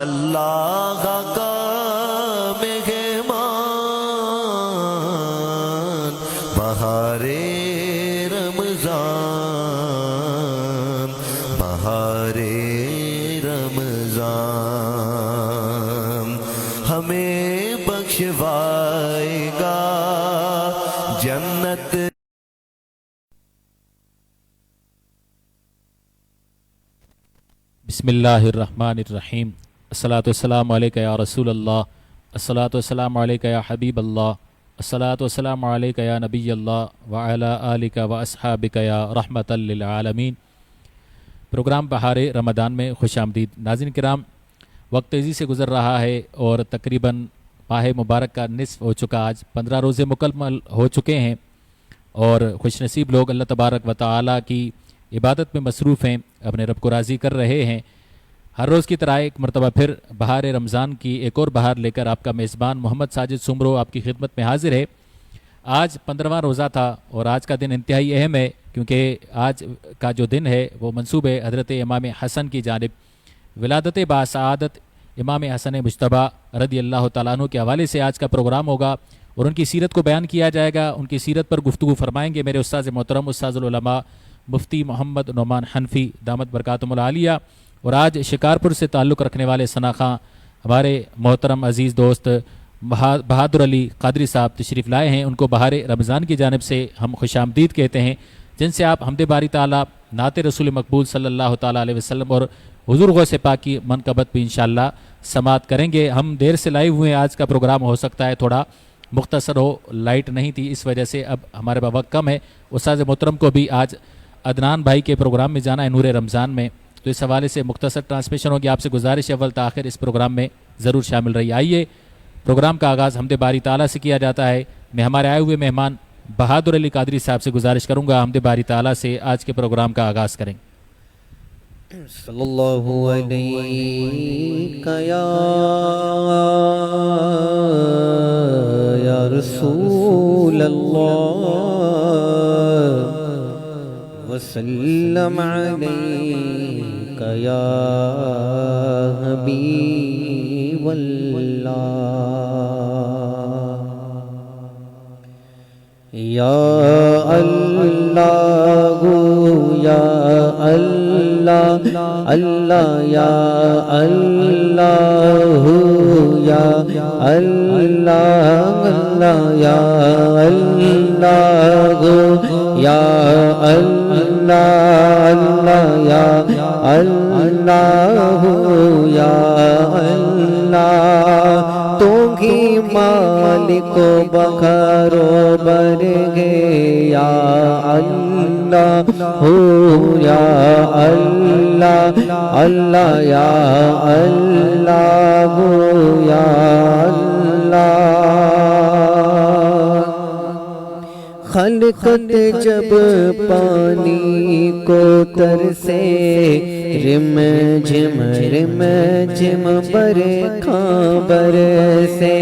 اللہ کا مہمان بہار رمضان، بہار رمضان ہمیں بخشوائے گا جنت۔ بسم اللہ الرحمن الرحیم۔ الصلاۃ والسلام علیکہ یا رسول اللہ، الصلاۃ والسلام علیکہ یا حبیب اللہ، الصلاۃ والسلام علیکہ یا نبی اللہ وعلی آلکہ و اصحابکہ یا رحمۃ للعالمین۔ پروگرام بہار رمضان میں خوش آمدید۔ ناظرین کرام، وقت تیزی سے گزر رہا ہے اور تقریباً ماہ مبارک کا نصف ہو چکا، آج 15 روزے مکمل ہو چکے ہیں اور خوش نصیب لوگ اللہ تبارک و تعالیٰ کی عبادت میں مصروف ہیں، اپنے رب کو راضی کر رہے ہیں۔ ہر روز کی طرح ایک مرتبہ پھر بہار رمضان کی ایک اور بہار لے کر آپ کا میزبان محمد ساجد سمرو آپ کی خدمت میں حاضر ہے۔ آج 15واں روزہ تھا اور آج کا دن انتہائی اہم ہے، کیونکہ آج کا جو دن ہے وہ منسوب ہے حضرت امام حسن کی جانب۔ ولادت باسعادت امام حسن مجتبیٰ رضی اللہ تعالیٰ عنہ کے حوالے سے آج کا پروگرام ہوگا اور ان کی سیرت کو بیان کیا جائے گا، ان کی سیرت پر گفتگو فرمائیں گے میرے استاد محترم استاد العلماء مفتی محمد نعمان حنفی دامت برکاتہم العالیہ۔ اور آج شکارپور سے تعلق رکھنے والے ثنا خاں ہمارے محترم عزیز دوست بہادر علی قادری صاحب تشریف لائے ہیں، ان کو بہار رمضان کی جانب سے ہم خوش آمدید کہتے ہیں، جن سے آپ حمد باری تعالیٰ، نعت رسول مقبول صلی اللہ تعالیٰ علیہ وسلم اور حضور غوث پاک کی منقبت بھی انشاءاللہ سماعت کریں گے۔ ہم دیر سے لائیو ہوئے ہیں، آج کا پروگرام ہو سکتا ہے تھوڑا مختصر ہو، لائٹ نہیں تھی اس وجہ سے اب ہمارے پاس وقت کم ہے۔ استاد محترم کو بھی آج عدنان بھائی کے پروگرام میں جانا ہے نور رمضان میں، تو اس حوالے سے مختصر ٹرانسمیشن ہوگی، آپ سے گزارش اول تاخیر اس پروگرام میں ضرور شامل رہی۔ آئیے پروگرام کا آغاز حمد باری تعالیٰ سے کیا جاتا ہے۔ میں ہمارے آئے ہوئے مہمان بہادر علی قادری صاحب سے گزارش کروں گا حمد باری تعالیٰ سے آج کے پروگرام کا آغاز کریں۔ صلی اللہ علیہ یا رسول اللہ وسلم علیک یا حبیب اللہ۔ یا اللہ یا اللہ اللہ یا اللہ یا اللہ اللہ یا اللہ یا اللہ اللہ یا اللہ یا اللہ۔ تو ہی مالک و بخار و برگے یا اللہ یا اللہ اللہ یا اللہ یا اللہ۔ خلقت جب پانی کو ترسے رم جم برکھاں برسے،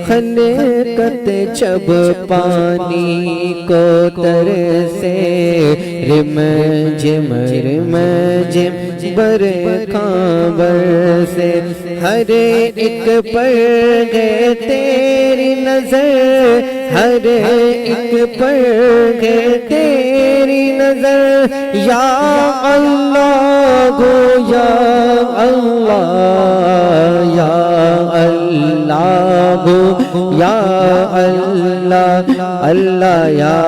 خلقت جب پانی کو ترسے رم جم برکھاں برسے، ہر ایک پر گئے تیری نظر، ہر ایک پر گئے تیری نظر، یا اللہ گو یا اللہ یا اللہ گو یا اللہ اللہ یا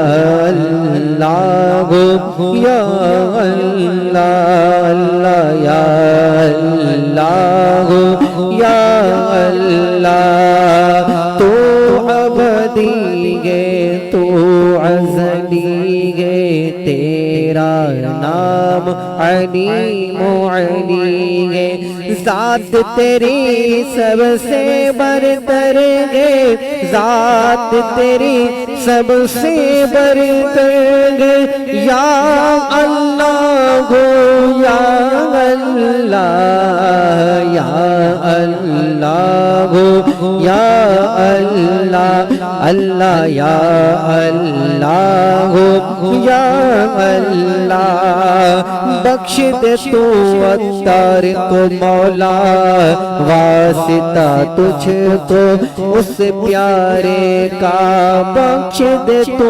اللہ گو یا اللہ اللہ یا اللہ گو یا اللہ۔ تو ابدی گے تو ازلی گے، تیرا نام علیم علی گے، ذات تیری سب سے برتر گے، ذات تیری سب سے برتر گے، یا اللہ گو یا اللہ یا اللہ گو یا اللہ اللہ یا اللہ یا اللہ، بخش دے تو اتار کو مولا مولا واسطہ تجھ کو اس پیارے کا بخش دے تو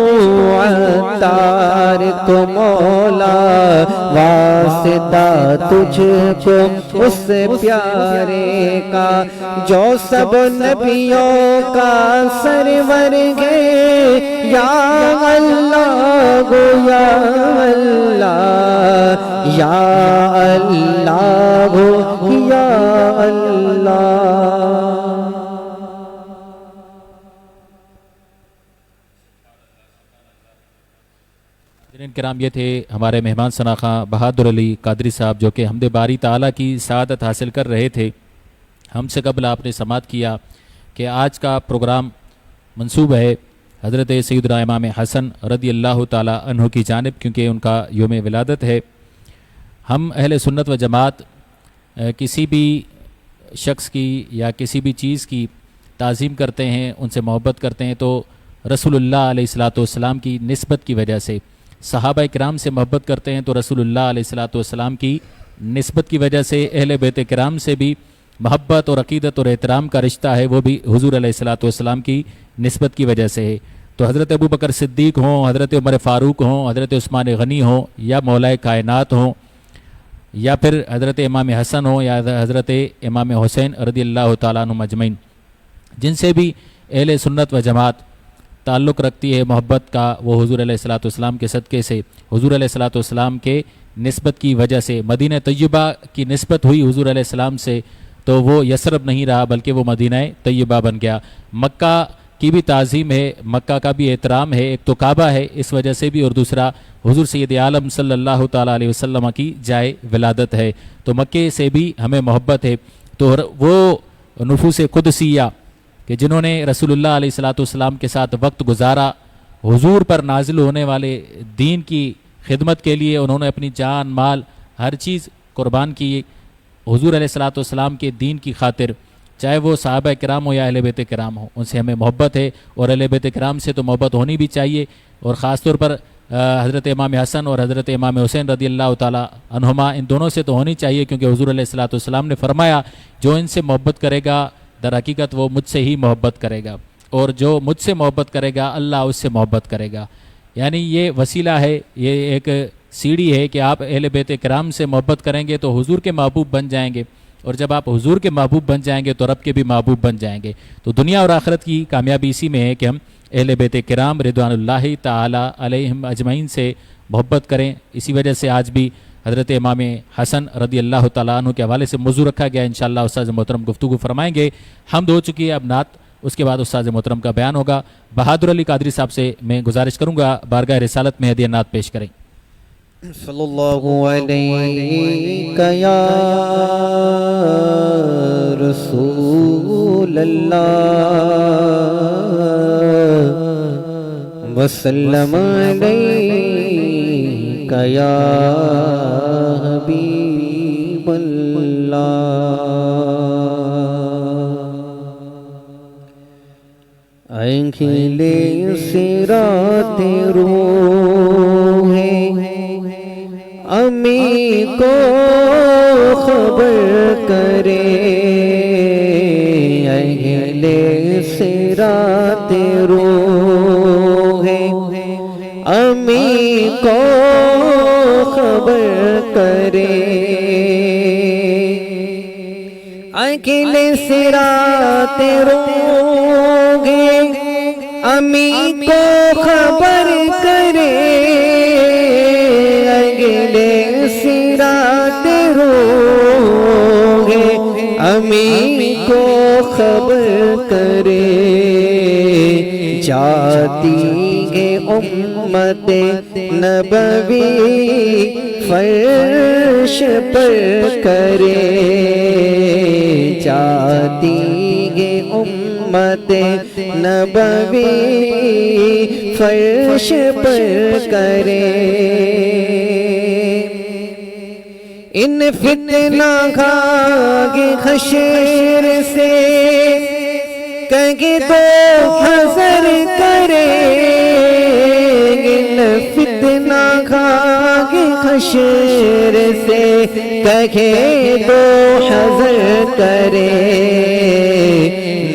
عطار کو مولا واسطہ تجھ کو اس پیارے کا جو سب نبیوں کا سرور گے یا اللہ گو یا اللہ یا اللہ گو یا اللہ. کرام یہ تھے ہمارے مہمان شناخواں بہادر علی قادری صاحب جو کہ حمد باری تعالیٰ کی سعادت حاصل کر رہے تھے. ہم سے قبل آپ نے سماعت کیا کہ آج کا پروگرام منسوب ہے حضرت سیدنا امام حسن رضی اللہ تعالیٰ عنہ کی جانب، کیونکہ ان کا یوم ولادت ہے. ہم اہل سنت و جماعت کسی بھی شخص کی یا کسی بھی چیز کی تعظیم کرتے ہیں، ان سے محبت کرتے ہیں تو رسول اللہ علیہ الصلاۃ والسلام کی نسبت کی وجہ سے. صحابہ کرام سے محبت کرتے ہیں تو رسول اللہ علیہ الصلاۃ والسلام کی نسبت کی وجہ سے. اہل بیت کرام سے بھی محبت اور عقیدت اور احترام کا رشتہ ہے، وہ بھی حضور علیہ الصلاۃ والسلام کی نسبت کی وجہ سے ہے. تو حضرت ابو بکر صدیق ہوں، حضرت عمر فاروق ہوں، حضرت عثمان غنی ہوں، یا مولا کائنات ہوں، یا پھر حضرت امام حسن ہوں، یا حضرت امام حسین رضی اللہ تعالیٰ عنہ مجمعین، جن سے بھی اہل سنت و جماعت تعلق رکھتی ہے محبت کا، وہ حضور علیہ الصلاۃ والسلام کے صدقے سے، حضور علیہ الصلاۃ والسلام کے نسبت کی وجہ سے. مدینہ طیبہ کی نسبت ہوئی حضور علیہ السلام سے تو وہ یثرب نہیں رہا بلکہ وہ مدینہ طیبہ بن گیا. مکہ کی بھی تعظیم ہے، مکہ کا بھی احترام ہے، ایک تو کعبہ ہے اس وجہ سے بھی، اور دوسرا حضور سید عالم صلی اللہ تعالیٰ علیہ وسلم کی جائے ولادت ہے. تو مکے سے بھی ہمیں محبت ہے. تو وہ نفوس قدسیہ کہ جنہوں نے رسول اللہ علیہ الصلاۃ والسلام کے ساتھ وقت گزارا، حضور پر نازل ہونے والے دین کی خدمت کے لیے انہوں نے اپنی جان مال ہر چیز قربان کی حضور علیہ الصلاۃ والسلام کے دین کی خاطر، چاہے وہ صحابہ کرام ہو یا اہل بیت کرام ہو، ان سے ہمیں محبت ہے. اور اہل بیت کرام سے تو محبت ہونی بھی چاہیے، اور خاص طور پر حضرت امام حسن اور حضرت امام حسین رضی اللہ تعالیٰ عنہما، ان دونوں سے تو ہونی چاہیے، کیونکہ حضور علیہ الصلاۃ والسلام نے فرمایا جو ان سے محبت کرے گا در حقیقت وہ مجھ سے ہی محبت کرے گا، اور جو مجھ سے محبت کرے گا اللہ اس سے محبت کرے گا. یعنی یہ وسیلہ ہے، یہ ایک سیڑھی ہے کہ آپ اہل بیت کرام سے محبت کریں گے تو حضور کے محبوب بن جائیں گے، اور جب آپ حضور کے محبوب بن جائیں گے تو رب کے بھی محبوب بن جائیں گے. تو دنیا اور آخرت کی کامیابی اسی میں ہے کہ ہم اہل بیت کرام رضوان اللہ تعالی علیہم اجمعین سے محبت کریں. اسی وجہ سے آج بھی حضرت امام حسن رضی اللہ تعالیٰ عنہ کے حوالے سے موضوع رکھا گیا. انشاءاللہ استاذ محترم گفتگو فرمائیں گے. حمد ہو چکی ہے، اب نعت، اس کے بعد استاذ محترم کا بیان ہوگا. بہادر علی قادری صاحب سے میں گزارش کروں گا بارگاہ رسالت میں ہدیہ نعت پیش کریں. صلی اللہ علیہ یا رسول اللہ وسلم علیہ یا حبیب اللہ. اکھلے صراط روح امی کو خبر کرے، اہل صراط روح امی کو خبر کرے، اہل صراط روح امی کو خبر کرے، اگلے صراط روح امی کو خبر کرے، جاتی ہے امت نبوی فرش پر کرے، جاتی ہے امت نبوی فرش پر کرے، ان فتنہ گھاگے حشر سے کہیں تو حذر کرے، ان فتنہ گھاگے حشر سے کہے دو حضر کرے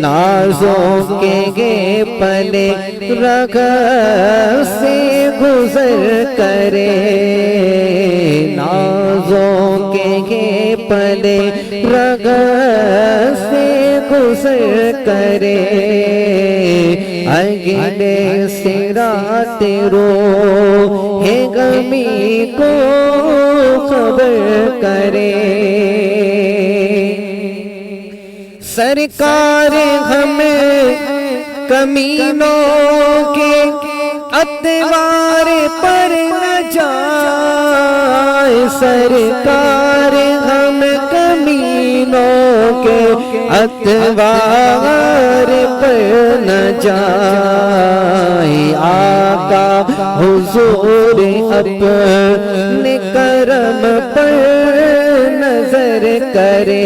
نازوں کے گے پلے رگ سے گزر کرے نازوں کے گے پلے رگ سے گزر کرے اگلے صراط روح غمی کو خبر کرے سرکار ہمیں کمینوں کے اتوار پر نہ جائے سرکار ہم کمینوں کے اتوار پر نہ جائے آقا حضور اپنے کرم پر نظر کرے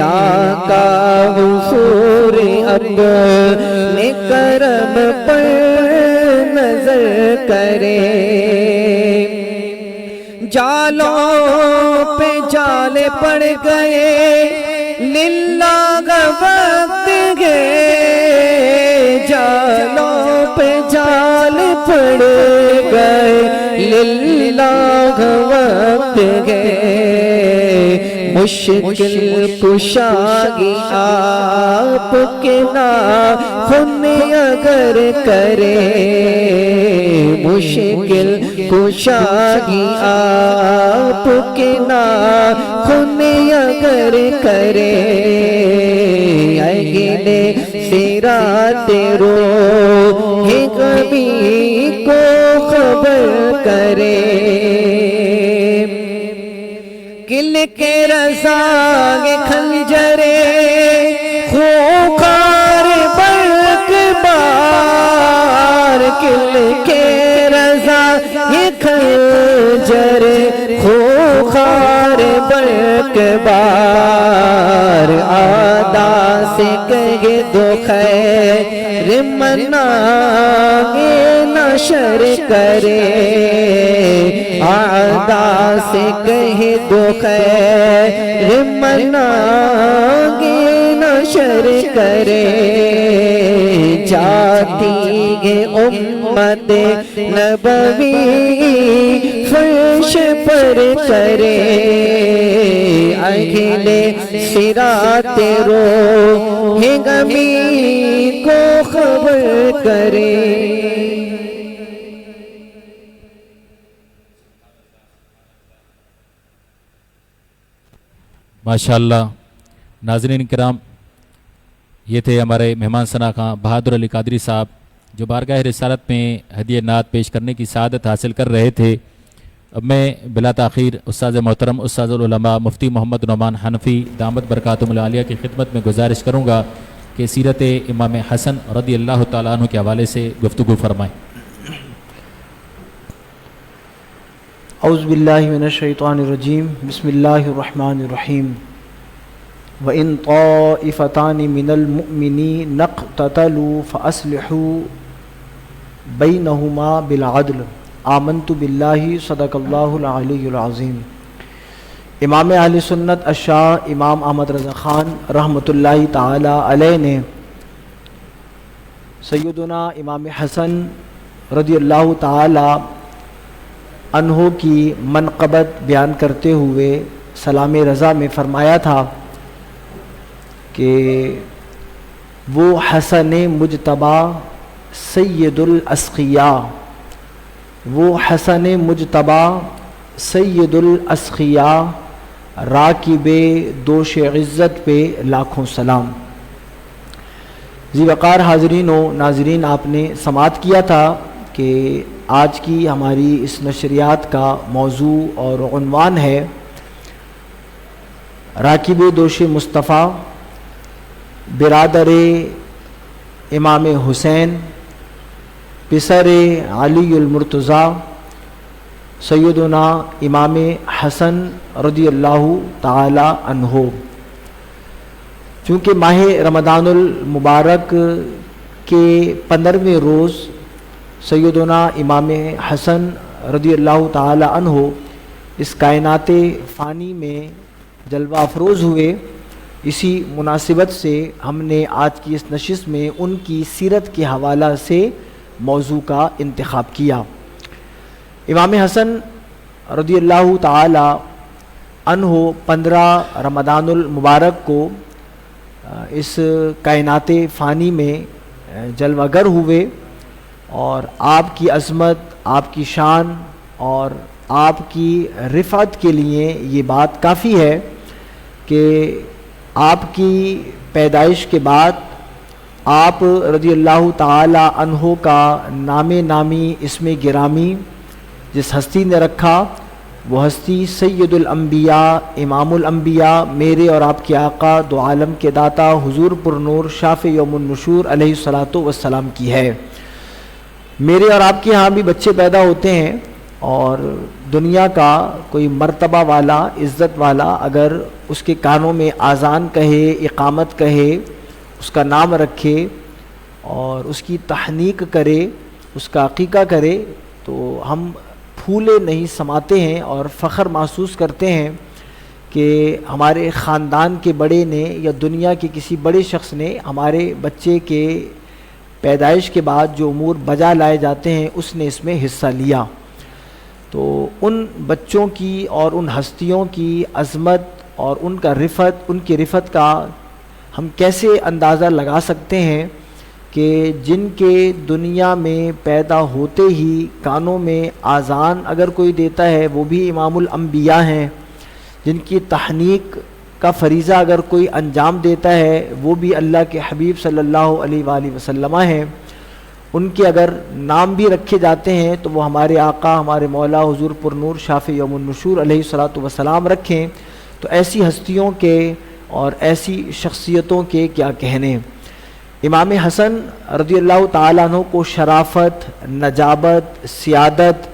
آقا حضور اپنے کرم پر نظر کرے جالوں پہ جال پڑ گئے للہ وقت گئے جالوں پہ جال پڑ گئے للہ وقت گئے مشکل کشائی آپ کے ناخن اگر کرے مشکل کشائی آپ کے ناخن اگر کرے اگلے صراط روح غمی کو خبر کرے کل کے رضا کے خنجرے خوخار برق بار کل کے رضا کے خنجرے خوخار برق بار آدا سے کہے دو خیر مناگے نشر کرے آدا سے کہے دو خیر مناگے نشر کرے جاتی ہے امت نبوی فرش پر کرے اگلے صراط روح غمی کو خبر کرے ماشاءاللہ ناظرین کرام یہ تھے ہمارے مہمان ثنا خان بہادر علی قادری صاحب جو بارگاہ رسالت میں ہدیہ نعت پیش کرنے کی سعادت حاصل کر رہے تھے اب میں بلا تاخیر استاد محترم استاد العلماء مفتی محمد نعمان حنفی دامت برکاتہم العالیہ کی خدمت میں گزارش کروں گا کہ سیرت امام حسن رضی اللہ تعالیٰ عنہ کے حوالے سے گفتگو فرمائیں اعوذ باللہ من الشیطان الرجیم بسم اللہ الرحمن الرحیم وَإِن طَائِفَتَانِ مِنَ الْمُؤْمِنِينَ اقْتَتَلُوا فَأَصْلِحُوا بَيْنَهُمَا بِالْعَدْلِ آمنت باللہ صدق اللہ العلی العظیم امام اہل سنت الشاہ امام احمد رضا خان رحمۃ اللہ تعالی علیہ نے سیدنا امام حسن رضی اللہ تعالی عنہ کی منقبت بیان کرتے ہوئے سلام رضا میں فرمایا تھا کہ وہ حسن مجتبی سید الاسقیاء وہ حسن مجتبی سید الاسقیاء راکب دوش عزت پہ لاکھوں سلام ذی وقار حاضرین و ناظرین آپ نے سماعت کیا تھا کہ آج کی ہماری اس نشریات کا موضوع اور عنوان ہے راکب دوش مصطفیٰ برادر امام حسین پسر علی المرتضیٰ سیدنا امام حسن رضی اللہ تعالی عنہ چونکہ ماہ رمضان المبارک کے 15ویں روز سیدنا امام حسن رضی اللہ تعالی عنہ اس کائنات فانی میں جلوہ افروز ہوئے، اسی مناسبت سے ہم نے آج کی اس نشست میں ان کی سیرت کے حوالہ سے موضوع کا انتخاب کیا۔ امام حسن رضی اللہ تعالی عنہ 15 رمضان المبارک کو اس کائنات فانی میں جلوہ گر ہوئے، اور آپ کی عظمت، آپ کی شان اور آپ کی رفعت کے لیے یہ بات کافی ہے کہ آپ کی پیدائش کے بعد آپ رضی اللہ تعالی عنہ کا نام نامی اسم گرامی جس ہستی نے رکھا، وہ ہستی سید الانبیاء، امام الانبیاء، میرے اور آپ کے آقا، دو عالم کے داتا، حضور پر نور، شافع یوم النشور علیہ الصلاۃ والسلام کی ہے۔ میرے اور آپ کے ہاں بھی بچے پیدا ہوتے ہیں، اور دنیا کا کوئی مرتبہ والا، عزت والا اگر اس کے کانوں میں آذان کہے، اقامت کہے، اس کا نام رکھے اور اس کی تحنیک کرے، اس کا عقیقہ کرے، تو ہم پھولے نہیں سماتے ہیں اور فخر محسوس کرتے ہیں کہ ہمارے خاندان کے بڑے نے یا دنیا کے کسی بڑے شخص نے ہمارے بچے کے پیدائش کے بعد جو امور بجا لائے جاتے ہیں اس نے اس میں حصہ لیا۔ تو ان بچوں کی اور ان ہستیوں کی عظمت اور ان کا رفعت، ان کی رفعت کا ہم کیسے اندازہ لگا سکتے ہیں کہ جن کے دنیا میں پیدا ہوتے ہی کانوں میں آذان اگر کوئی دیتا ہے وہ بھی امام الانبیاء ہیں، جن کی تحنیک کا فریضہ اگر کوئی انجام دیتا ہے وہ بھی اللہ کے حبیب صلی اللہ علیہ وآلہ وسلم ہیں، ان کے اگر نام بھی رکھے جاتے ہیں تو وہ ہمارے آقا، ہمارے مولا حضور پر نور شافع یوم النشور علیہ الصلاۃ والسلام رکھیں، تو ایسی ہستیوں کے اور ایسی شخصیتوں کے کیا کہنے۔ امام حسن رضی اللہ تعالیٰ عنہ کو شرافت، نجابت، سیادت،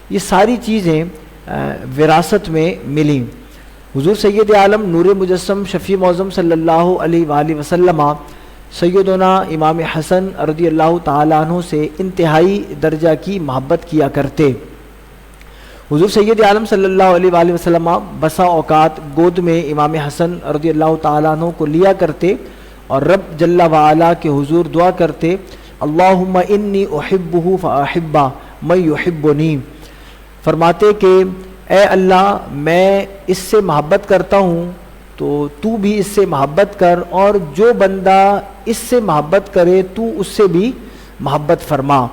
یہ ساری چیزیں وراثت میں ملیں۔ حضور سید عالم نور مجسم شفیع معظم صلی اللہ علیہ وآلہ وسلم سیدنا امام حسن رضی اللہ تعالیٰ عنہ سے انتہائی درجہ کی محبت کیا کرتے۔ حضور سید عالم صلی اللہ علیہ وآلہ وسلم بسا اوقات گود میں امام حسن رضی اللہ تعالیٰ عنہ کو لیا کرتے اور رب جل وعلا کے حضور دعا کرتے، اللہم انی احبہ فاحبہ من یحبنی، فرماتے کہ اے اللہ میں اس سے محبت کرتا ہوں تو تو بھی اس سے محبت کر، اور جو بندہ اس سے محبت کرے تو اس سے بھی محبت فرما۔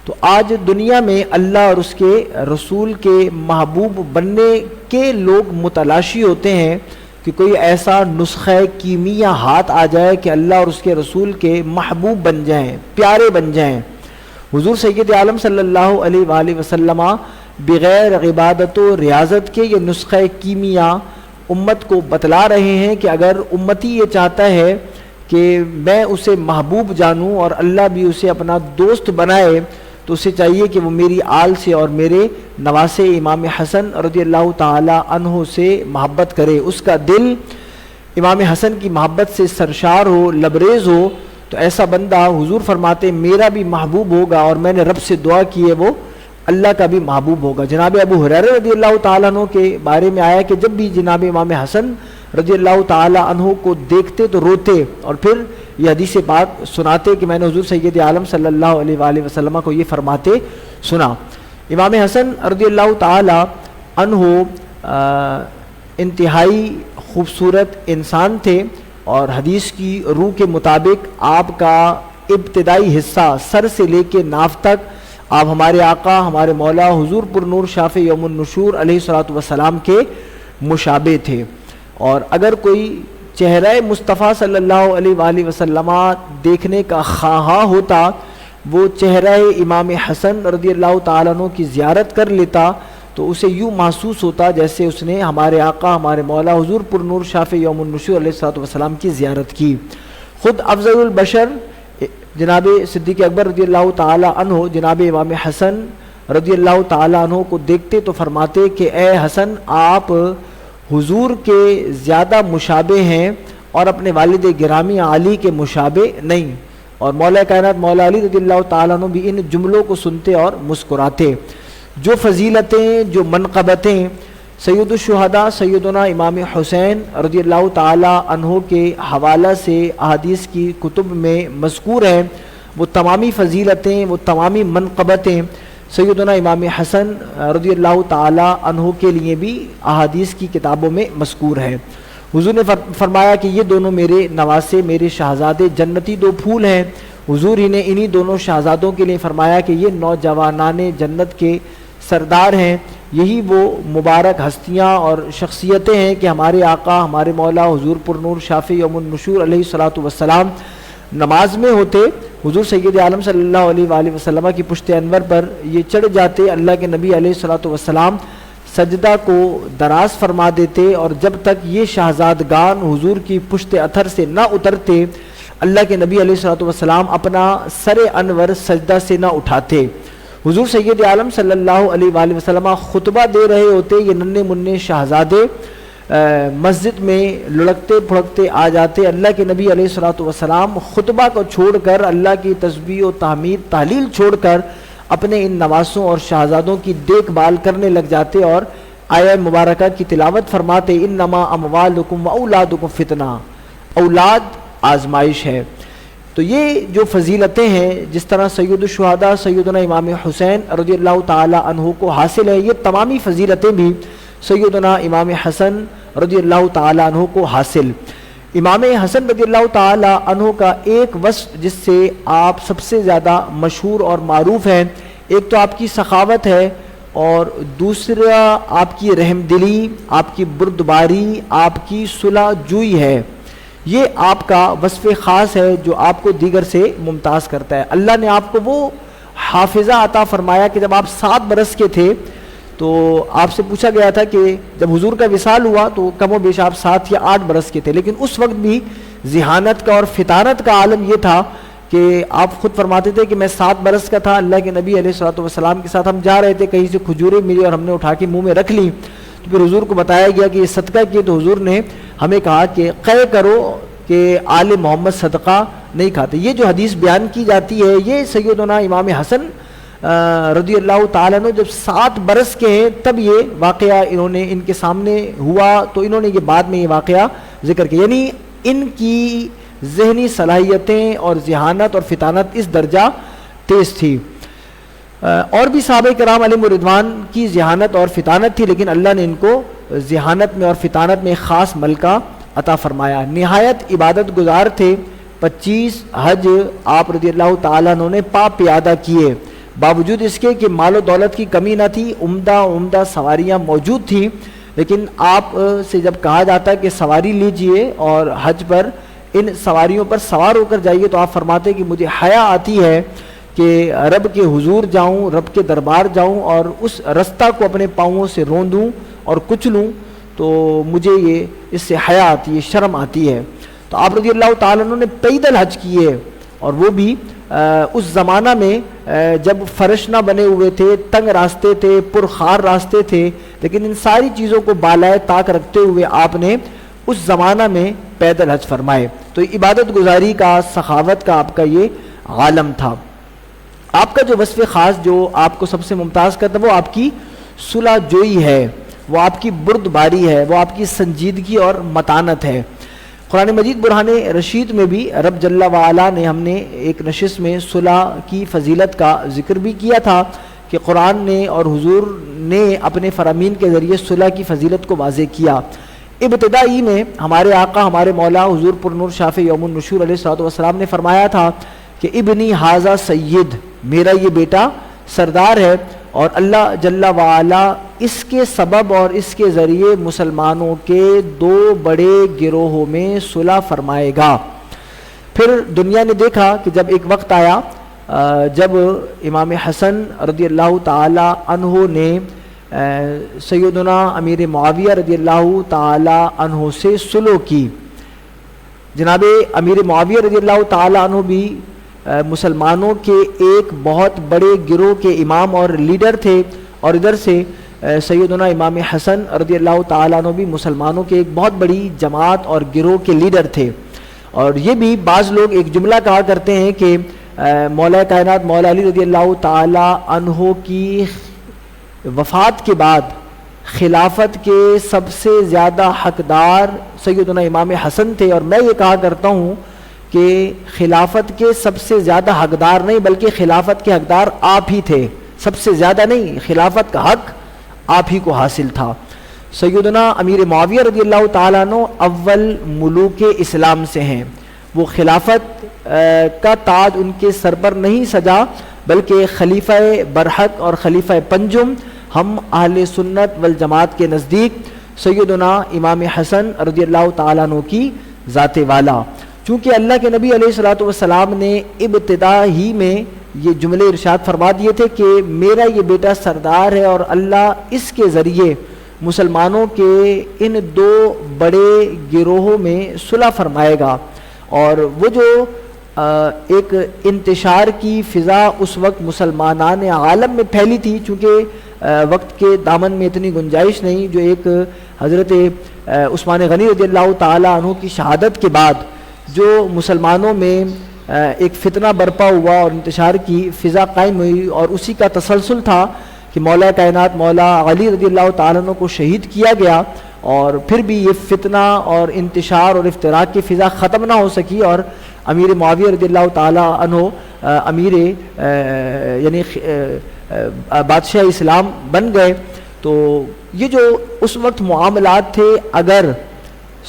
تو آج دنیا میں اللہ اور اس کے رسول کے محبوب بننے کے لوگ متلاشی ہوتے ہیں کہ کوئی ایسا نسخہ کیمیا ہاتھ آ جائے کہ اللہ اور اس کے رسول کے محبوب بن جائیں، پیارے بن جائیں۔ حضور سید عالم صلی اللہ علیہ وآلہ وسلم بغیر عبادت و ریاضت کے یہ نسخہ کیمیا امت کو بتلا رہے ہیں کہ اگر امتی یہ چاہتا ہے کہ میں اسے محبوب جانوں اور اللہ بھی اسے اپنا دوست بنائے تو اسے چاہیے کہ وہ میری آل سے اور میرے نواسے امام حسن رضی اللہ تعالی عنہ سے محبت کرے، اس کا دل امام حسن کی محبت سے سرشار ہو، لبریز ہو، تو ایسا بندہ حضور فرماتے میرا بھی محبوب ہوگا، اور میں نے رب سے دعا کی ہے وہ اللہ کا بھی محبوب ہوگا۔ جناب ابو ہریرہ رضی اللہ تعالیٰ عنہ کے بارے میں آیا کہ جب بھی جناب امام حسن رضی اللہ تعالیٰ عنہ کو دیکھتے تو روتے، اور پھر یہ حدیث پاک سناتے کہ میں نے حضور سید عالم صلی اللہ علیہ وآلہ وسلم کو یہ فرماتے سنا۔ امام حسن رضی اللہ تعالیٰ عنہ انتہائی خوبصورت انسان تھے، اور حدیث کی روح کے مطابق آپ کا ابتدائی حصہ سر سے لے کے ناف تک آپ ہمارے آقا، ہمارے مولا حضور پر نور شافع یوم النشور علیہ الصلاۃ والسلام کے مشابہ تھے، اور اگر کوئی چہرہ مصطفیٰ صلی اللہ علیہ وآلہ وسلم دیکھنے کا خواہاں ہوتا وہ چہرہ امام حسن رضی اللہ تعالیٰ عنہ کی زیارت کر لیتا تو اسے یوں محسوس ہوتا جیسے اس نے ہمارے آقا، ہمارے مولا حضور پر نور شافع یوم النشور علیہ الصلاۃ والسلام کی زیارت کی۔ خود افضل البشر جناب صدیق اکبر رضی اللہ تعالی عنہ جناب امام حسن رضی اللہ تعالی عنہ کو دیکھتے تو فرماتے کہ اے حسن آپ حضور کے زیادہ مشابہ ہیں اور اپنے والد گرامی علی کے مشابہ نہیں۔ اور مولا کائنات مولا علی رضی اللہ تعالیٰ عنہ بھی ان جملوں کو سنتے اور مسکراتے۔ جو فضیلتیں، جو منقبتیں سید الشہداء سیدنا امام حسین رضی اللہ تعالی عنہ کے حوالہ سے احادیث کی کتب میں مذکور ہیں، وہ تمامی فضیلتیں، وہ تمامی منقبتیں سیدنا امام حسن رضی اللہ تعالی عنہ کے لیے بھی احادیث کی کتابوں میں مذکور ہیں۔ حضور نے فرمایا کہ یہ دونوں میرے نواسے، میرے شہزادے جنتی دو پھول ہیں۔ حضور ہی نے انہی دونوں شہزادوں کے لیے فرمایا کہ یہ نوجوانان جنت کے سردار ہیں، یہی وہ مبارک ہستیاں اور شخصیتیں ہیں کہ ہمارے آقا، ہمارے مولا حضور پر نور شافع یوم النشور علیہ الصلوۃ والسلام نماز میں ہوتے، حضور سید عالم صلی اللہ علیہ وآلہ وسلم کی پشت انور پر یہ چڑھ جاتے، اللہ کے نبی علیہ الصلوۃ والسلام سجدہ کو دراز فرما دیتے، اور جب تک یہ شہزادگان حضور کی پشت اثر سے نہ اترتے، اللہ کے نبی علیہ الصلوۃ والسلام اپنا سر انور سجدہ سے نہ اٹھاتے۔ حضور سید عالم صلی اللہ علیہ وآلہ وسلم خطبہ دے رہے ہوتے، یہ ننھے منھے شہزادے مسجد میں لڑکتے پھڑکتے آ جاتے، اللہ کے نبی علیہ الصلوۃ والسلام خطبہ کو چھوڑ کر، اللہ کی تسبیح و تحمید تحلیل چھوڑ کر اپنے ان نواسوں اور شہزادوں کی دیکھ بھال کرنے لگ جاتے اور آیہ مبارکہ کی تلاوت فرماتے، انما اموالکم و اولادکم فتنہ، اولاد آزمائش ہے۔ تو یہ جو فضیلتیں ہیں، جس طرح سید الشہداء سیدنا امام حسین رضی اللہ تعالی عنہ کو حاصل ہے، یہ تمامی فضیلتیں بھی سیدنا امام حسن رضی اللہ تعالی عنہ کو حاصل۔ امام حسن رضی اللہ تعالی عنہ کا ایک وصف جس سے آپ سب سے زیادہ مشہور اور معروف ہیں، ایک تو آپ کی سخاوت ہے، اور دوسرا آپ کی رحم دلی، آپ کی بردباری، آپ کی صلح جوئی ہے۔ یہ آپ کا وصف خاص ہے جو آپ کو دیگر سے ممتاز کرتا ہے۔ اللہ نے آپ کو وہ حافظہ عطا فرمایا کہ جب آپ 7 برس کے تھے تو آپ سے پوچھا گیا تھا کہ جب حضور کا وصال ہوا تو کم و بیش آپ 7 یا 8 برس کے تھے، لیکن اس وقت بھی ذہانت کا اور فطانت کا عالم یہ تھا کہ آپ خود فرماتے تھے کہ میں 7 برس کا تھا، اللہ کے نبی علیہ الصلوۃ والسلام کے ساتھ ہم جا رہے تھے، کہیں سے کھجوریں ملی اور ہم نے اٹھا کے منہ میں رکھ لی، تو پھر حضور کو بتایا گیا کہ یہ صدقہ کیے، تو حضور نے ہمیں کہا کہ قے کرو کہ آل محمد صدقہ نہیں کھاتے۔ یہ جو حدیث بیان کی جاتی ہے، یہ سیدنا امام حسن رضی اللہ تعالیٰ عنہ جب 7 برس کے ہیں تب یہ واقعہ انہوں نے ان کے سامنے ہوا، تو انہوں نے یہ بعد میں یہ واقعہ ذکر کیا، یعنی ان کی ذہنی صلاحیتیں اور ذہانت اور فطانت اس درجہ تیز تھی۔ اور بھی صحابہ کرام علیہم رضوان کی ذہانت اور فطانت تھی، لیکن اللہ نے ان کو ذہانت میں اور فطانت میں ایک خاص ملکہ عطا فرمایا۔ نہایت عبادت گزار تھے، 25 حج آپ رضی اللہ تعالیٰ عنہ نے پا پیادہ کیے، باوجود اس کے کہ مال و دولت کی کمی نہ تھی، عمدہ سواریاں موجود تھیں، لیکن آپ سے جب کہا جاتا کہ سواری لیجئے اور حج پر ان سواریوں پر سوار ہو کر جائیے، تو آپ فرماتے کہ مجھے حیا آتی ہے کہ رب کے حضور جاؤں، رب کے دربار جاؤں اور اس رستہ کو اپنے پاؤں سے روندوں اور کچلوں، تو مجھے یہ اس سے حیا آتی ہے، شرم آتی ہے۔ تو آپ رضی اللہ تعالیٰ عنہ نے پیدل حج کیے، اور وہ بھی اس زمانہ میں جب فرش نہ بنے ہوئے تھے، تنگ راستے تھے، پرخار راستے تھے، لیکن ان ساری چیزوں کو بالائے طاق رکھتے ہوئے آپ نے اس زمانہ میں پیدل حج فرمائے۔ تو عبادت گزاری کا، سخاوت کا آپ کا یہ عالم تھا۔ آپ کا جو وصف خاص جو آپ کو سب سے ممتاز کرتا وہ آپ کی صلح جوئی ہے، وہ آپ کی بردباری ہے، وہ آپ کی سنجیدگی اور متانت ہے۔ قرآن مجید برہان رشید میں بھی رب جل وعلا نے، ہم نے ایک نشست میں صلح کی فضیلت کا ذکر بھی کیا تھا کہ قرآن نے اور حضور نے اپنے فرامین کے ذریعے صلح کی فضیلت کو واضح کیا۔ ابتدائی میں ہمارے آقا، ہمارے مولا حضور پر نور شافع یوم النشور علیہ الصلوۃ والسلام نے فرمایا تھا کہ ابنی ھذا سید، میرا یہ بیٹا سردار ہے، اور اللہ جل وعلا اس کے سبب اور اس کے ذریعے مسلمانوں کے 2 بڑے گروہوں میں صلح فرمائے گا۔ پھر دنیا نے دیکھا کہ جب ایک وقت آیا جب امام حسن رضی اللہ تعالی عنہ نے سیدنا امیر معاویہ رضی اللہ تعالی عنہ سے صلح کی۔ جناب امیر معاویہ رضی اللہ تعالی عنہ بھی مسلمانوں کے ایک بہت بڑے گروہ کے امام اور لیڈر تھے، اور ادھر سے سیدنا امام حسن رضی اللہ تعالیٰ عنہ بھی مسلمانوں کے ایک بہت بڑی جماعت اور گروہ کے لیڈر تھے۔ اور یہ بھی بعض لوگ ایک جملہ کہا کرتے ہیں کہ مولا کائنات مولا علی رضی اللہ تعالیٰ عنہ کی وفات کے بعد خلافت کے سب سے زیادہ حقدار سیدنا امام حسن تھے، اور میں یہ کہا کرتا ہوں کہ خلافت کے سب سے زیادہ حقدار نہیں بلکہ خلافت کے حقدار آپ ہی تھے، سب سے زیادہ نہیں، خلافت کا حق آپ ہی کو حاصل تھا۔ سیدنا امیر معاویہ رضی اللہ تعالیٰ عنہ اول ملوک اسلام سے ہیں، وہ خلافت کا تاج ان کے سر پر نہیں سجا بلکہ خلیفہ برحق اور خلیفہ پنجم ہم اہل سنت والجماعت کے نزدیک سیدنا امام حسن رضی اللہ تعالیٰ عنہ کی ذات والا، چونکہ اللہ کے نبی علیہ الصلوۃ والسلام نے ابتدا ہی میں یہ جملے ارشاد فرما دیے تھے کہ میرا یہ بیٹا سردار ہے اور اللہ اس کے ذریعے مسلمانوں کے ان دو بڑے گروہوں میں صلح فرمائے گا۔ اور وہ جو ایک انتشار کی فضا اس وقت مسلمانان عالم میں پھیلی تھی، چونکہ وقت کے دامن میں اتنی گنجائش نہیں، جو ایک حضرت عثمان غنی رضی اللہ تعالی عنہ کی شہادت کے بعد جو مسلمانوں میں ایک فتنہ برپا ہوا اور انتشار کی فضا قائم ہوئی، اور اسی کا تسلسل تھا کہ مولا کائنات مولا علی رضی اللہ تعالیٰ عنہ کو شہید کیا گیا، اور پھر بھی یہ فتنہ اور انتشار اور افتراق کی فضا ختم نہ ہو سکی، اور امیر معاویہ رضی اللہ تعالیٰ عنہ امیر یعنی بادشاہ اسلام بن گئے۔ تو یہ جو اس وقت معاملات تھے، اگر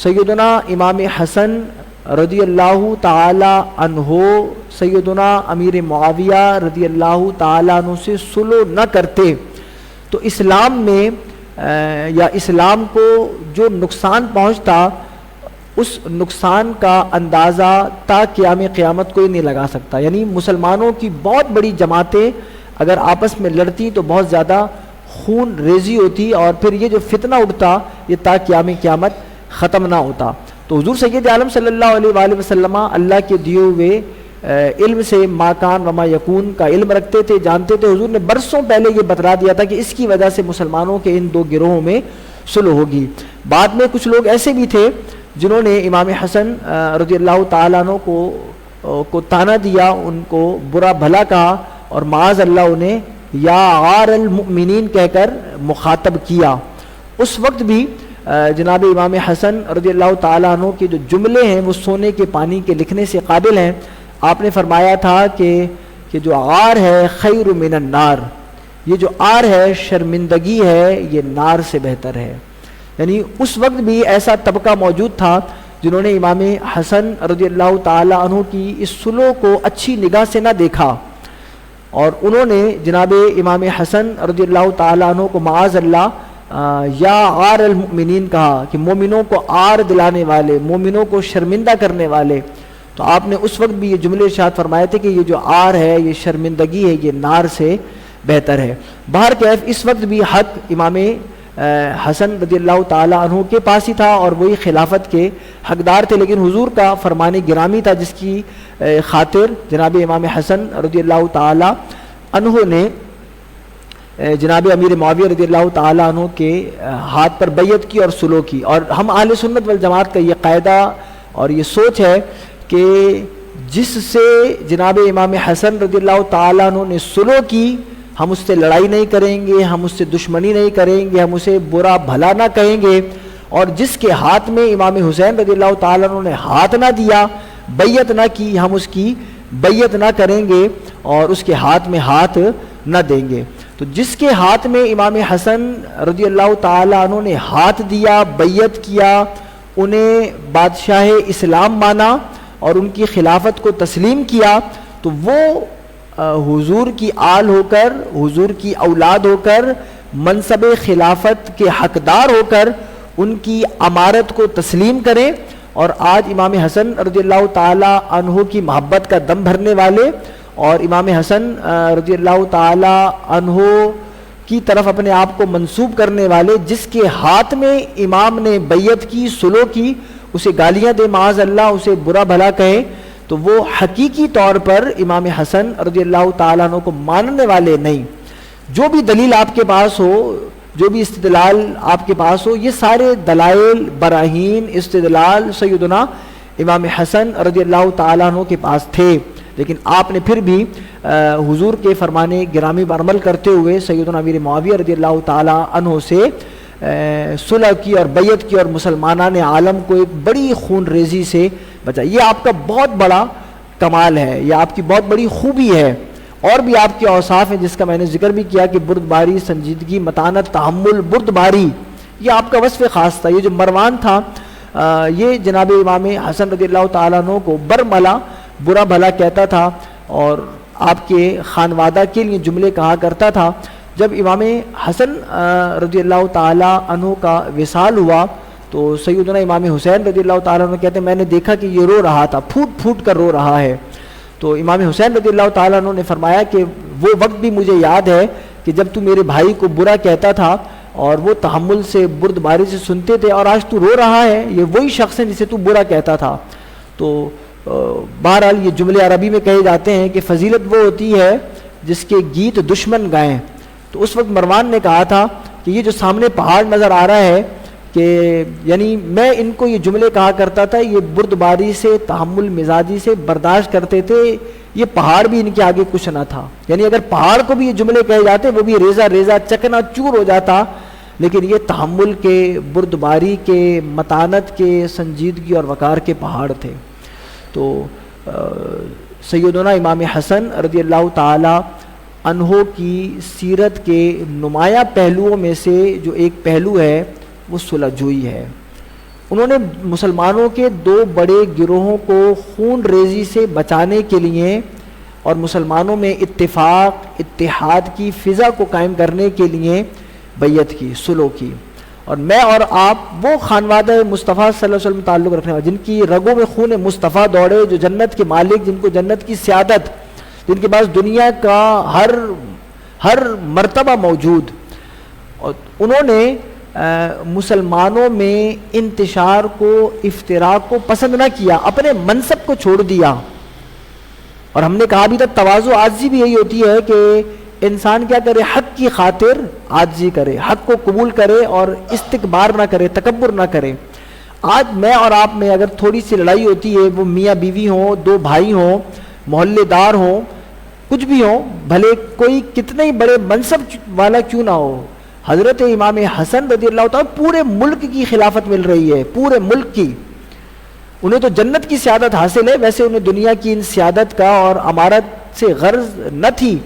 سیدنا امام حسن رضی اللہ تعالی عنہ سیدنا امیر معاویہ رضی اللہ تعالی عنہ سے صلح نہ کرتے تو اسلام میں یا اسلام کو جو نقصان پہنچتا، اس نقصان کا اندازہ تا قیام قیامت کوئی نہیں لگا سکتا۔ یعنی مسلمانوں کی بہت بڑی جماعتیں اگر آپس میں لڑتی تو بہت زیادہ خون ریزی ہوتی، اور پھر یہ جو فتنہ اٹھتا یہ تا قیام قیامت ختم نہ ہوتا۔ تو حضور سید عالم صلی اللہ علیہ وآلہ وسلم اللہ کے دیے ہوئے علم سے ما کان وما یکون کا علم رکھتے تھے، جانتے تھے۔ حضور نے برسوں پہلے یہ بتلا دیا تھا کہ اس کی وجہ سے مسلمانوں کے ان دو گروہوں میں صلح ہوگی۔ بعد میں کچھ لوگ ایسے بھی تھے جنہوں نے امام حسن رضی اللہ تعالیٰ عنہ کو تانا دیا، ان کو برا بھلا کہا، اور معاذ اللہ انہیں یا غار المؤمنین کہہ کر مخاطب کیا۔ اس وقت بھی جناب امام حسن رضی اللہ تعالیٰ عنہ کے جو جملے ہیں وہ سونے کے پانی کے لکھنے سے قابل ہیں۔ آپ نے فرمایا تھا کہ جو عار ہے خیر من النار، یہ جو عار ہے شرمندگی ہے یہ نار سے بہتر ہے۔ یعنی اس وقت بھی ایسا طبقہ موجود تھا جنہوں نے امام حسن رضی اللہ تعالیٰ عنہ کی اس صلح کو اچھی نگاہ سے نہ دیکھا، اور انہوں نے جناب امام حسن رضی اللہ تعالیٰ عنہ کو معاذ اللہ یا غار المؤمنین کہا کہ مومنوں کو عار دلانے والے، مومنوں کو شرمندہ کرنے والے۔ تو آپ نے اس وقت بھی یہ جملے ارشاد فرمائے تھے کہ یہ جو عار ہے یہ شرمندگی ہے یہ نار سے بہتر ہے۔ بہرکیف اس وقت بھی حق امام حسن رضی اللہ تعالیٰ عنہ کے پاس ہی تھا، اور وہی خلافت کے حقدار تھے، لیکن حضور کا فرمان گرامی تھا جس کی خاطر جناب امام حسن رضی اللہ تعالیٰ عنہ نے جناب امیر معاویہ رضی اللہ تعالیٰ عنہ کے ہاتھ پر بیعت کی اور صلح کی۔ اور ہم اہل سنت والجماعت کا یہ قاعدہ اور یہ سوچ ہے کہ جس سے جناب امام حسن رضی اللہ تعالیٰ عنہ نے صلح کی، ہم اس سے لڑائی نہیں کریں گے، ہم اس سے دشمنی نہیں کریں گے، ہم اسے برا بھلا نہ کہیں گے، اور جس کے ہاتھ میں امام حسین رضی اللہ تعالیٰ عنہ نے ہاتھ نہ دیا، بیعت نہ کی، ہم اس کی بیعت نہ کریں گے اور اس کے ہاتھ میں ہاتھ نہ دیں گے۔ تو جس کے ہاتھ میں امام حسن رضی اللہ تعالیٰ عنہ نے ہاتھ دیا، بیعت کیا، انہیں بادشاہ اسلام مانا اور ان کی خلافت کو تسلیم کیا، تو وہ حضور کی آل ہو کر، حضور کی اولاد ہو کر، منصب خلافت کے حقدار ہو کر ان کی امارت کو تسلیم کریں۔ اور آج امام حسن رضی اللہ تعالی عنہ کی محبت کا دم بھرنے والے اور امام حسن رضی اللہ تعالی عنہ کی طرف اپنے آپ کو منسوب کرنے والے، جس کے ہاتھ میں امام نے بیعت کی، صلح کی، اسے گالیاں دے معاذ اللہ، اسے برا بھلا کہیں، تو وہ حقیقی طور پر امام حسن رضی اللہ تعالیٰ عنہ کو ماننے والے نہیں۔ جو بھی دلیل آپ کے پاس ہو، جو بھی استدلال آپ کے پاس ہو، یہ سارے دلائل، براہین، استدلال سیدنا امام حسن رضی اللہ تعالیٰ عنہ کے پاس تھے، لیکن آپ نے پھر بھی حضور کے فرمان گرامی پر عمل کرتے ہوئے سیدنا امیر معاویہ رضی اللہ تعالیٰ عنہ سے صلح کی اور بیعت کی اور مسلمانان عالم کو ایک بڑی خون ریزی سے بچایا. یہ آپ کا بہت بڑا کمال ہے, یہ آپ کی بہت بڑی خوبی ہے. اور بھی آپ کے اوصاف ہیں جس کا میں نے ذکر بھی کیا کہ بردباری, سنجیدگی, متانت, تحمل, بردباری, یہ آپ کا وصف خاص تھا. یہ جو مروان تھا یہ جناب امام حسن رضی اللہ تعالیٰ عنہ کو برملا برا بھلا کہتا تھا اور آپ کے خانوادہ کے لیے جملے کہا کرتا تھا. جب امام حسن رضی اللہ تعالیٰ عنہ کا وصال ہوا تو سیدنا امام حسین رضی اللہ تعالیٰ عنہ کہتے ہیں میں نے دیکھا کہ یہ رو رہا تھا, پھوٹ پھوٹ کر رو رہا ہے. تو امام حسین رضی اللہ تعالیٰ عنہ نے فرمایا کہ وہ وقت بھی مجھے یاد ہے کہ جب تو میرے بھائی کو برا کہتا تھا اور وہ تحمل سے بردباری سے سنتے تھے, اور آج تو رو رہا ہے, یہ وہی شخص ہے جسے تو برا کہتا تھا. تو بہرحال یہ جملے عربی میں کہے جاتے ہیں کہ فضیلت وہ ہوتی ہے جس کے گیت دشمن گائیں. تو اس وقت مروان نے کہا تھا کہ یہ جو سامنے پہاڑ نظر آ رہا ہے کہ یعنی میں ان کو یہ جملے کہا کرتا تھا, یہ بردباری سے تحمل مزاجی سے برداشت کرتے تھے, یہ پہاڑ بھی ان کے آگے کچھ نہ تھا. یعنی اگر پہاڑ کو بھی یہ جملے کہے جاتے وہ بھی ریزہ ریزہ چکنا چور ہو جاتا, لیکن یہ تحمل کے, بردباری کے, متانت کے, سنجیدگی اور وقار کے پہاڑ تھے. تو سیدنا امام حسن رضی اللہ تعالی عنہ کی سیرت کے نمایاں پہلوؤں میں سے جو ایک پہلو ہے وہ صلح جوئی ہے. انہوں نے مسلمانوں کے دو بڑے گروہوں کو خون ریزی سے بچانے کے لیے اور مسلمانوں میں اتفاق اتحاد کی فضا کو قائم کرنے کے لیے بیعت کی, صلح کی. اور میں اور آپ وہ خانوادہ مصطفیٰ صلی اللہ علیہ وسلم تعلق رکھنے والے جن کی رگوں میں خون مصطفیٰ دوڑے, جو جنت کے مالک, جن کو جنت کی سیادت, جن کے پاس دنیا کا ہر مرتبہ موجود. اور انہوں نے مسلمانوں میں انتشار کو, افتراق کو پسند نہ کیا, اپنے منصب کو چھوڑ دیا. اور ہم نے کہا بھی تھا تواضع عاجزی بھی یہی ہوتی ہے کہ انسان کیا کرے, حق کی خاطر عاجزی کرے, حق کو قبول کرے اور استکبار نہ کرے, تکبر نہ کرے. آج میں اور آپ میں اگر تھوڑی سی لڑائی ہوتی ہے, وہ میاں بیوی ہوں, دو بھائی ہوں, محلے دار ہوں, کچھ بھی ہوں, بھلے کوئی کتنے ہی بڑے منصب والا کیوں نہ ہو, حضرت امام حسن رضی اللہ تعالیٰ پورے ملک کی خلافت مل رہی ہے, پورے ملک کی. انہیں تو جنت کی سیادت حاصل ہے, ویسے انہیں دنیا کی ان سیادت کا اور امارت سے غرض نہ تھی,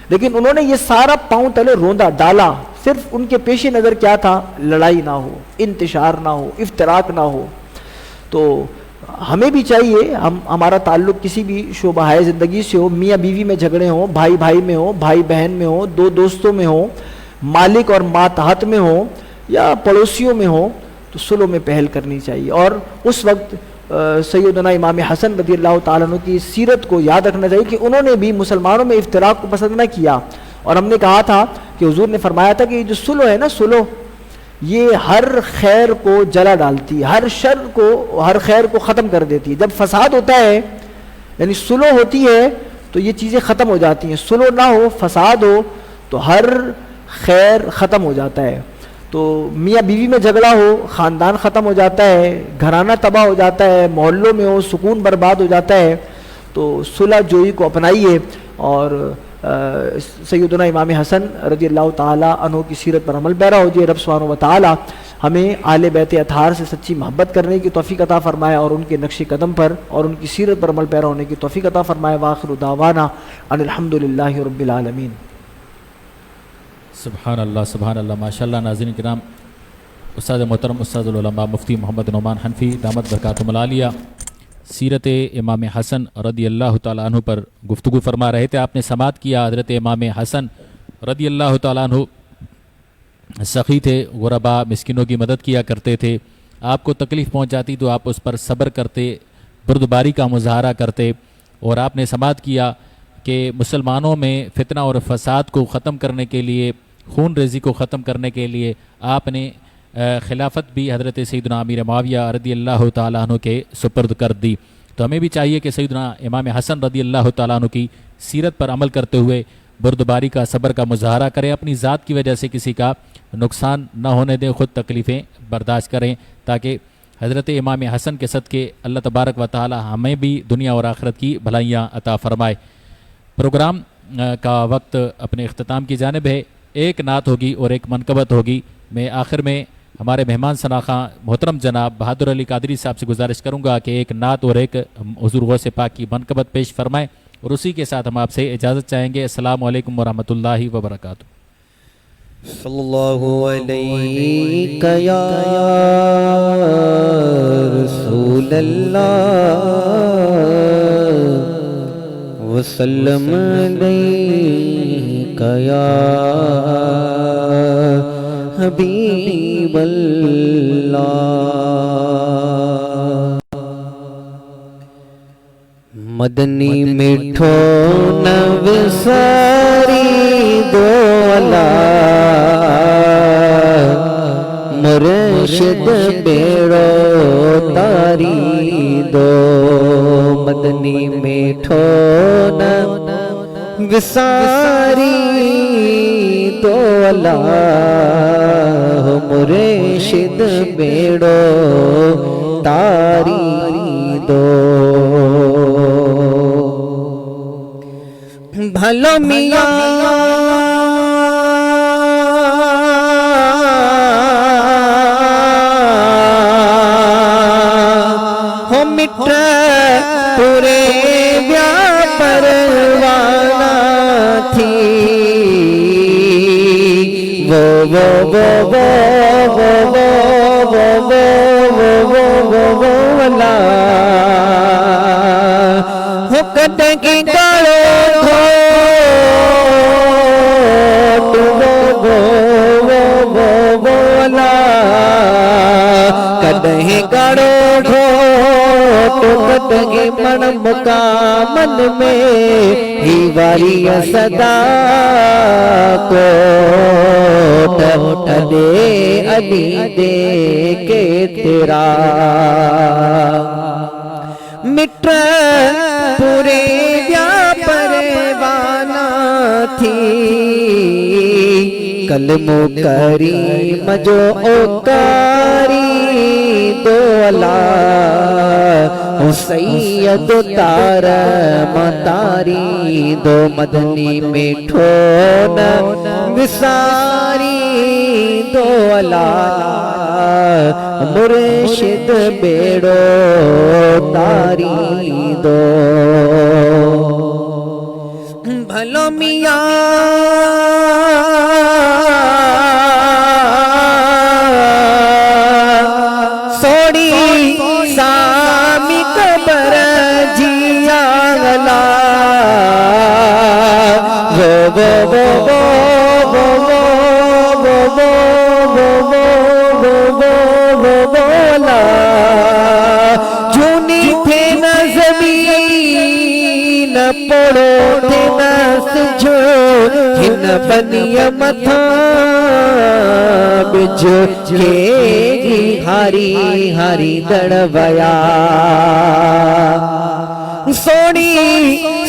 لیکن انہوں نے یہ سارا پاؤں تلے روندا ڈالا. صرف ان کے پیش نظر کیا تھا, لڑائی نہ ہو, انتشار نہ ہو, افتراق نہ ہو. تو ہمیں بھی چاہیے ہمارا تعلق کسی بھی شعبہ زندگی سے ہو, میاں بیوی میں جھگڑے ہوں, بھائی بھائی میں ہوں, بھائی بہن میں ہوں, دو دوستوں میں ہوں, مالک اور ماتحت میں ہوں, یا پڑوسیوں میں ہوں, تو صلح میں پہل کرنی چاہیے. اور اس وقت سیدنا امام حسن رضی اللہ تعالیٰ عنہ کی سیرت کو یاد رکھنا چاہیے کہ انہوں نے بھی مسلمانوں میں افتراق کو پسند نہ کیا. اور ہم نے کہا تھا کہ حضور نے فرمایا تھا کہ یہ جو صلح ہے نا, صلح یہ ہر خیر کو جلا ڈالتی, ہر شر کو, ہر خیر کو ختم کر دیتی ہے. جب فساد ہوتا ہے یعنی صلح ہوتی ہے تو یہ چیزیں ختم ہو جاتی ہیں. صلح نہ ہو, فساد ہو, تو ہر خیر ختم ہو جاتا ہے. تو میاں بیوی میں جھگڑا ہو, خاندان ختم ہو جاتا ہے, گھرانہ تباہ ہو جاتا ہے, محلوں میں ہو سکون برباد ہو جاتا ہے. تو صلح جوئی کو اپنائیے اور سیدنا امام حسن رضی اللہ تعالیٰ عنہ کی سیرت پر عمل پیرا ہو جائے. رب سبحانہ و تعالیٰ ہمیں اہل بیت اطہار سے سچی محبت کرنے کی توفیق عطا فرمائے اور ان کے نقش قدم پر اور ان کی سیرت پر عمل پیرا ہونے کی توفیق عطا فرمائے. وآخر دعوانا ان الحمدللہ رب العالمین. سبحان اللہ ماشاء اللہ. ناظرین کرام, استاد محترم استاد العلماء مفتی محمد نعمان حنفی دامت برکاتہم العالیہ سیرت امام حسن رضی اللہ تعالیٰ عنہ پر گفتگو فرما رہے تھے. آپ نے سماعت کیا حضرت امام حسن رضی اللہ تعالیٰ عنہ سخی تھے, غرباء مسکینوں کی مدد کیا کرتے تھے. آپ کو تکلیف پہنچ جاتی تو آپ اس پر صبر کرتے, بردباری کا مظاہرہ کرتے. اور آپ نے سماعت کیا کہ مسلمانوں میں فتنہ اور فساد کو ختم کرنے کے لیے, خون ریزی کو ختم کرنے کے لیے آپ نے خلافت بھی حضرت سیدنا امیر معاویہ رضی اللہ تعالیٰ عنہ کے سپرد کر دی. تو ہمیں بھی چاہیے کہ سیدنا امام حسن رضی اللہ تعالیٰ عنہ کی سیرت پر عمل کرتے ہوئے بردباری کا, صبر کا مظاہرہ کریں, اپنی ذات کی وجہ سے کسی کا نقصان نہ ہونے دیں, خود تکلیفیں برداشت کریں, تاکہ حضرت امام حسن کے صدقے اللہ تبارک و تعالی ہمیں بھی دنیا اور آخرت کی بھلائیاں عطا فرمائے۔ پروگرام کا وقت اپنے اختتام کی جانب ہے۔ ایک نعت ہوگی اور ایک منقبت ہوگی۔ میں آخر میں ہمارے مہمان شناخواں محترم جناب بہادر علی قادری صاحب سے گزارش کروں گا کہ ایک نعت اور ایک حضور غوث پاک کی منقبت پیش فرمائیں، اور اسی کے ساتھ ہم آپ سے اجازت چاہیں گے۔ السلام علیکم ورحمۃ اللہ وبرکاتہ۔ صلی اللہ علیہ یا رسول اللہ وسلم علیہ یا حبیب اللہ۔ مدنی میٹھو نوساری دولا مرشد بیڑو تاری دو، مدنی میٹھو نوساری دولا مرشد بیڑو تاری دو۔ بھلو میاں ہو مٹ پورے بیا پروانا تھی، وہ کٹکی کرو کدہیں گاڑو گھوٹ کدہیں من مقامن میں ہی واری صدا کوٹ دے علی دے کے تیرا مٹ پورے بیا پروانا تھی، کلمو کریم جو اوکاری دولا سید تار متاری دو، مدنی میٹھو وساری دولا مرشد بیڑو تاری دو۔ بھلو میاں سوڑی سامی قبر جیا گلا جھونی تھے نہ زمین پڑو تھے نہ سجھو ہن بنی متھا بجھو گی ہاری ہاری دڑویا سوڑی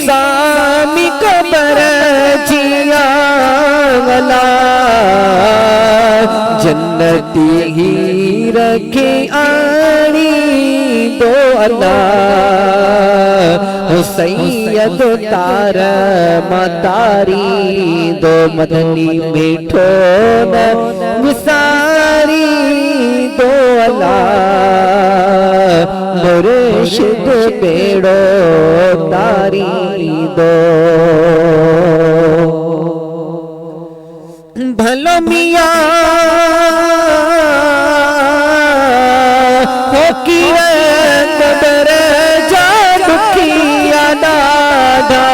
سامی قبر جیا گلا جنتی ہی رکھے آنی دو اللہ سید تار متاری دو، مدنی میٹھو وساری دو اللہ مرشد بیڑو تاری دو۔ بھلو میاں ہو کی قبر جا دکھیا دادا